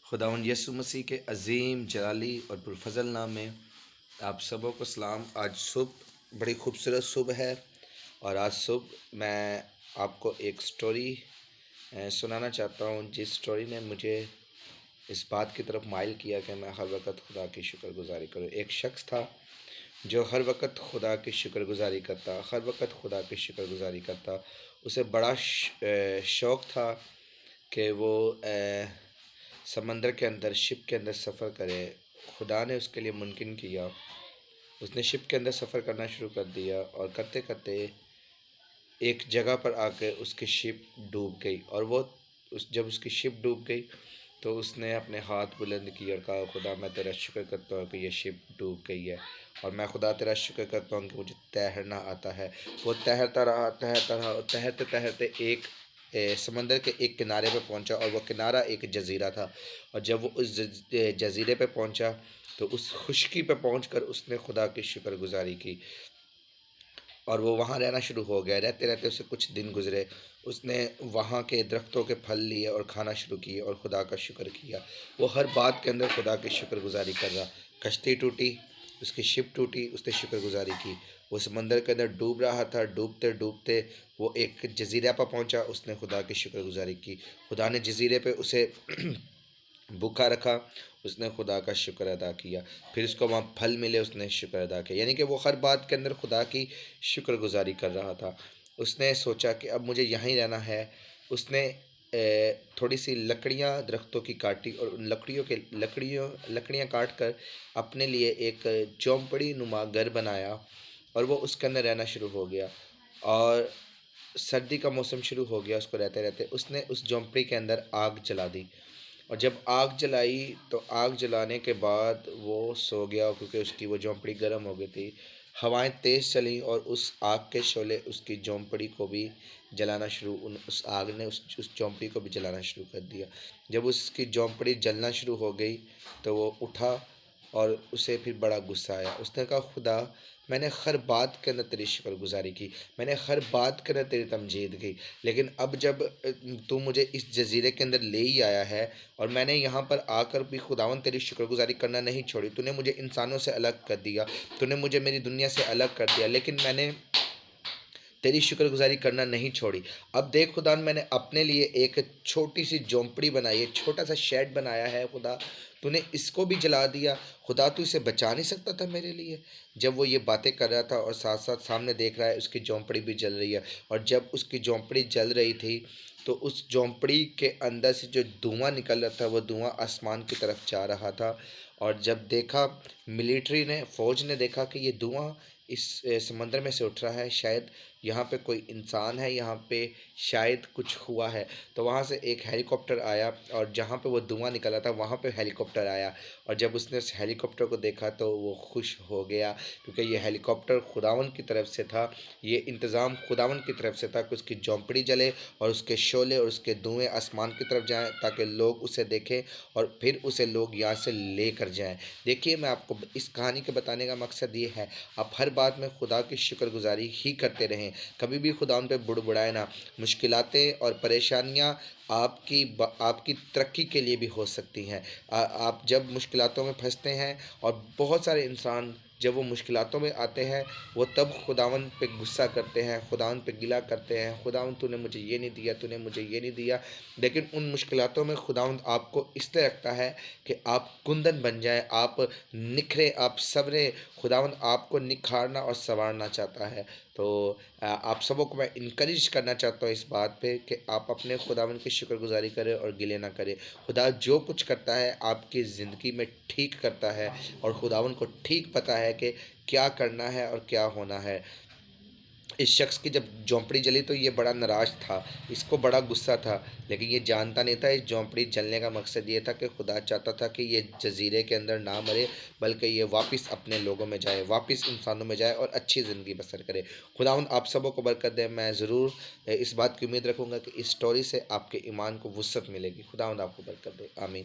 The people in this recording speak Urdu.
خداوند یسوع مسیح کے عظیم جلالی اور پرفضل نام میں آپ سبوں کو سلام۔ آج صبح بڑی خوبصورت صبح ہے، اور آج صبح میں آپ کو ایک سٹوری سنانا چاہتا ہوں، جس سٹوری نے مجھے اس بات کی طرف مائل کیا کہ میں ہر وقت خدا کی شکر گزاری کروں۔ ایک شخص تھا جو ہر وقت خدا کی شکر گزاری کرتا، ہر وقت خدا کی شکر گزاری کرتا۔ اسے بڑا شوق تھا کہ وہ سمندر کے اندر، شپ کے اندر سفر کرے۔ خدا نے اس کے لیے ممکن کیا۔ اس نے شپ کے اندر سفر کرنا شروع کر دیا، اور کرتے کرتے ایک جگہ پر آ کے اس کی شپ ڈوب گئی، اور جب اس کی شپ ڈوب گئی تو اس نے اپنے ہاتھ بلند کیے اور کہا، خدا میں تیرا شکر کرتا ہوں کہ یہ شپ ڈوب گئی ہے، اور میں خدا تیرا شکر کرتا ہوں کہ مجھے تیرنا آتا ہے۔ وہ تیرتا رہا، تیرتے تیرتے ایک سمندر کے ایک کنارے پہ پہنچا، اور وہ کنارہ ایک جزیرہ تھا۔ اور جب وہ اس جزیرے پہ پہنچا تو اس خشکی پہ پہنچ کر اس نے خدا کی شکر گزاری کی، اور وہ وہاں رہنا شروع ہو گیا۔ رہتے رہتے اسے کچھ دن گزرے، اس نے وہاں کے درختوں کے پھل لیے اور کھانا شروع کیے اور خدا کا شکر کیا۔ وہ ہر بات کے اندر خدا کی شکر گزاری کر رہا۔ کشتی ٹوٹی، اس کی شپ ٹوٹی، اس نے شکر گزاری کی۔ وہ سمندر کے اندر ڈوب رہا تھا، ڈوبتے ڈوبتے وہ ایک جزیرہ پہ پہنچا، اس نے خدا کی شکر گزاری کی۔ خدا نے جزیرے پہ اسے بھوکا رکھا، اس نے خدا کا شکر ادا کیا۔ پھر اس کو وہاں پھل ملے، اس نے شکر ادا کیا۔ یعنی کہ وہ ہر بات کے اندر خدا کی شکر گزاری کر رہا تھا۔ اس نے سوچا کہ اب مجھے یہیں رہنا ہے۔ اس نے تھوڑی سی لکڑیاں درختوں کی کاٹی، اور ان لکڑیاں کاٹ کر اپنے لیے ایک جھونپڑی نما گھر بنایا، اور وہ اس کے اندر رہنا شروع ہو گیا۔ اور سردی کا موسم شروع ہو گیا، اس کو رہتے رہتے اس نے اس جھونپڑی کے اندر آگ جلا دی، اور جب آگ جلائی تو آگ جلانے کے بعد وہ سو گیا، کیونکہ اس کی وہ جھونپڑی گرم ہو گئی تھی۔ ہوائیں تیز چلیں اور اس آگ کے شعلے اس کی جھونپڑی کو بھی جلانا اس آگ نے اس جھونپڑی کو بھی جلانا شروع کر دیا۔ جب اس کی جھونپڑی جلنا شروع ہو گئی تو وہ اٹھا، اور اسے پھر بڑا غصہ آیا۔ اس نے کہا، خدا، میں نے ہر بات کے اندر تیری شکر گزاری کی، میں نے ہر بات کے اندر تیری تمجید کی، لیکن اب جب تو مجھے اس جزیرے کے اندر لے ہی آیا ہے، اور میں نے یہاں پر آ کر بھی خداوند تیری شکر گزاری کرنا نہیں چھوڑی، تو نے مجھے انسانوں سے الگ کر دیا، تو نے مجھے میری دنیا سے الگ کر دیا، لیکن میں نے تیری شکر گزاری کرنا نہیں چھوڑی۔ اب دیکھ خدا، میں نے اپنے لیے ایک چھوٹی سی جھونپڑی بنائی ہے، چھوٹا سا شیڈ بنایا ہے، خدا تو نے اس کو بھی جلا دیا۔ خدا تو اسے بچا نہیں سکتا تھا میرے لیے؟ جب وہ یہ باتیں کر رہا تھا اور ساتھ ساتھ سامنے دیکھ رہا ہے اس کی جھونپڑی بھی جل رہی ہے، اور جب اس کی جھونپڑی جل رہی تھی تو اس جھونپڑی کے اندر سے جو دھواں نکل رہا تھا، وہ دھواں آسمان کی طرف جا رہا تھا۔ اور جب دیکھا ملٹری نے، فوج نے دیکھا کہ یہ دھواں اس سمندر میں سے اٹھ رہا ہے، شاید یہاں پہ کوئی انسان ہے، یہاں پہ شاید کچھ ہوا ہے، تو وہاں سے ایک ہیلی کاپٹر آیا، اور جہاں پہ وہ دھواں نکلا تھا وہاں پہ ہیلی کاپٹر آیا، اور جب اس نے اس ہیلی کاپٹر کو دیکھا تو وہ خوش ہو گیا، کیونکہ یہ ہیلی کاپٹر خداوند کی طرف سے تھا، یہ انتظام خداوند کی طرف سے تھا کہ اس کی جھونپڑی جلے اور اس کے شعلے اور اس کے دھوئیں آسمان کی طرف جائیں، تاکہ لوگ اسے دیکھیں اور پھر اسے لوگ یہاں سے لے کر جائیں۔ دیکھیے، میں آپ کو اس کہانی کے بتانے کا مقصد یہ ہے، آپ ہر بات میں خدا کی شکر گزاری ہی کرتے رہیں، کبھی بھی خدا ان پہ بڑبڑائے نہ۔ مشکلاتیں اور پریشانیاں آپ کی ترقی کے لیے بھی ہو سکتی ہیں۔ آپ جب مشکلاتوں میں پھنستے ہیں، اور بہت سارے انسان جب وہ مشکلاتوں میں آتے ہیں، وہ تب خداوند پہ غصہ کرتے ہیں، خداوند پہ گلہ کرتے ہیں، خداوند تو نے مجھے یہ نہیں دیا، تو نے مجھے یہ نہیں دیا، لیکن ان مشکلاتوں میں خداوند آپ کو اس طرح رکھتا ہے کہ آپ کندن بن جائیں، آپ نکھریں، آپ سنوریں۔ خداوند آپ کو نکھارنا اور سنوارنا چاہتا ہے۔ تو آپ سبوں کو میں انکریج کرنا چاہتا ہوں اس بات پہ کہ آپ اپنے خداوند کی شکر گزاری کریں اور گلے نہ کریں۔ خدا جو کچھ کرتا ہے آپ کی زندگی میں ٹھیک کرتا ہے، اور خداوند کو ٹھیک پتہ ہے کہ کیا کرنا ہے اور کیا ہونا ہے۔ اس شخص کی جب جھونپڑی جلی تو یہ بڑا ناراض تھا، اس کو بڑا غصہ تھا، لیکن یہ جانتا نہیں تھا اس جھونپڑی جلنے کا مقصد یہ تھا کہ خدا چاہتا تھا کہ یہ جزیرے کے اندر نہ مرے، بلکہ یہ واپس اپنے لوگوں میں جائے، واپس انسانوں میں جائے اور اچھی زندگی بسر کرے۔ خداوند آپ سبوں کو برکت دے۔ میں ضرور اس بات کی امید رکھوں گا کہ اس سٹوری سے آپ کے ایمان کو وسعت ملے گی۔ خداوند آپ کو برکت دے، آمین۔